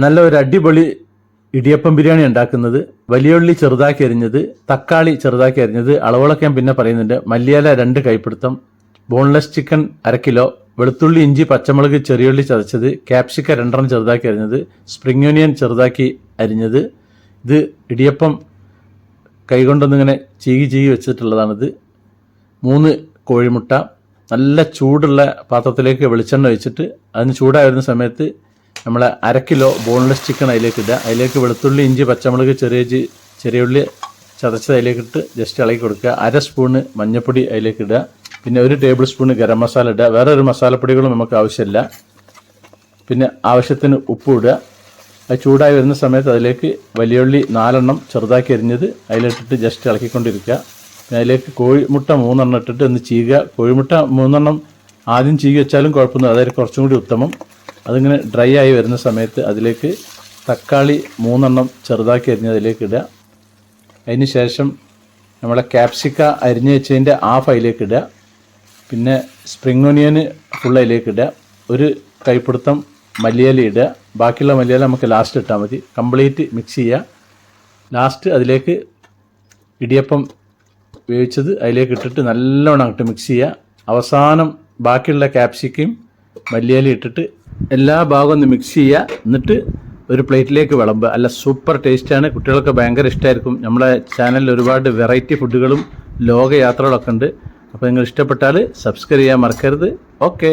നല്ല ഒരു അടിപൊളി ഇടിയപ്പം ബിരിയാണി ഉണ്ടാക്കുന്നത്. വലിയ ഉള്ളി ചെറുതാക്കി അരിഞ്ഞത്, തക്കാളി ചെറുതാക്കി അരിഞ്ഞത്, അളവുകളൊക്കെ ഞാൻ പിന്നെ പറയുന്നുണ്ട്. മല്ലിയില 2 കൈപ്പിടുത്തം, ബോൺലെസ് ചിക്കൻ 1/2 കിലോ, വെളുത്തുള്ളി, ഇഞ്ചി, പച്ചമുളക്, ചെറിയുള്ളി ചതച്ചത്, ക്യാപ്സിക്ക 2 ചെറുതാക്കി അരിഞ്ഞത്, സ്പ്രിംഗ് ഓനിയൻ ചെറുതാക്കി അരിഞ്ഞത്. ഇത് ഇടിയപ്പം കൈകൊണ്ടൊന്നിങ്ങനെ ചീകി വെച്ചിട്ടുള്ളതാണിത്. 3 കോഴിമുട്ട. നല്ല ചൂടുള്ള പാത്രത്തിലേക്ക് വെളിച്ചെണ്ണ ഒഴിച്ചിട്ട് അതിന് ചൂടായി വരുന്ന സമയത്ത് നമ്മൾ 1/2 കിലോ ബോൺലെസ് ചിക്കൻ അതിലേക്ക് ഇടുക. അതിലേക്ക് വെളുത്തുള്ളി, ഇഞ്ചി, പച്ചമുളക്, ചെറിയുള്ളി ചതച്ചത് അതിലേക്കിട്ട് ജസ്റ്റ് ഇളക്കി കൊടുക്കുക. 1/2 സ്പൂണ് മഞ്ഞൾപ്പൊടി അതിലേക്ക് ഇടുക. പിന്നെ 1 ടേബിൾ സ്പൂണ് ഗരം മസാല ഇടുക. വേറെ ഒരു മസാലപ്പൊടികളും നമുക്ക് ആവശ്യമില്ല. പിന്നെ ആവശ്യത്തിന് ഉപ്പ് ഇടുക. അത് ചൂടായി വരുന്ന സമയത്ത് അതിലേക്ക് വലിയുള്ളി 4 ചെറുതാക്കി അരിഞ്ഞത് അതിലിട്ടിട്ട് ജസ്റ്റ് ഇളക്കിക്കൊണ്ടിരിക്കുക. പിന്നെ അതിലേക്ക് കോഴിമുട്ട 3 ഇട്ടിട്ട് ഒന്ന് ചീകുക. കോഴിമുട്ട 3 ആദ്യം ചീകി വെച്ചാലും കുഴപ്പമൊന്നുമില്ല, അതായത് കുറച്ചും കൂടി ഉത്തമം. അതിങ്ങനെ ഡ്രൈ ആയി വരുന്ന സമയത്ത് അതിലേക്ക് തക്കാളി 3 ചെറുതാക്കി അരിഞ്ഞത് അതിലേക്ക് ഇടുക. അതിന് ശേഷം നമ്മളെ ക്യാപ്സിക്ക അരിഞ്ഞ് വെച്ചതിൻ്റെ ഹാഫ് അതിലേക്ക് ഇടുക. പിന്നെ സ്പ്രിംഗ് ഓനിയന് ഫുൾ അതിലേക്ക് ഇടുക. 1 കൈപ്പിടുത്തം മല്ലിയില ഇടുക. ബാക്കിയുള്ള മല്ലിയില നമുക്ക് ലാസ്റ്റ് ഇട്ടാൽ മതി. കംപ്ലീറ്റ് മിക്സ് ചെയ്യുക. ലാസ്റ്റ് അതിലേക്ക് ഇടിയപ്പം വേവിച്ചത് അതിലേക്ക് ഇട്ടിട്ട് നല്ലോണം അങ്ങോട്ട് മിക്സ് ചെയ്യുക. അവസാനം ബാക്കിയുള്ള ക്യാപ്സിക്കയും മല്ലിയില ഇട്ടിട്ട് എല്ലാ ഭാഗവും ഒന്ന് മിക്സ് ചെയ്യുക. എന്നിട്ട് ഒരു പ്ലേറ്റിലേക്ക് വിളമ്പുക. അല്ല സൂപ്പർ ടേസ്റ്റാണ്. കുട്ടികൾക്ക് ഭയങ്കര ഇഷ്ടമായിരിക്കും. നമ്മുടെ ചാനലിൽ ഒരുപാട് വെറൈറ്റി ഫുഡുകളും ലോക യാത്രകളൊക്കെ ഉണ്ട്. അപ്പോൾ നിങ്ങൾ ഇഷ്ടപ്പെട്ടാൽ സബ്സ്ക്രൈബ് ചെയ്യാൻ മറക്കരുത്. ഓക്കേ.